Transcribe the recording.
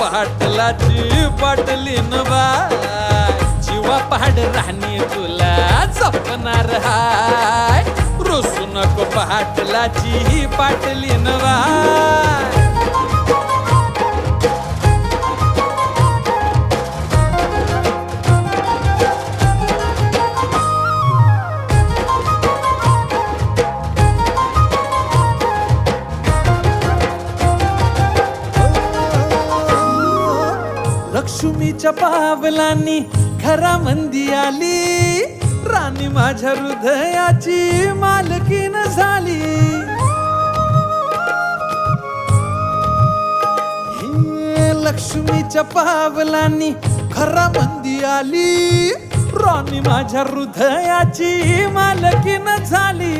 पाटलाची पाटलीन bye जीवा पहाड राहणी तुला जपणार हाय रुसू नको पाटलाची पाटलीन बाय लक्ष्मीच्या पावलांनी घरामंदी आली राणी माझ्या हृदयाची मालकीन झाली लक्ष्मीच्या पावलांनी घरामंदी आली राणी माझ्या हृदयाची मालकीन झाली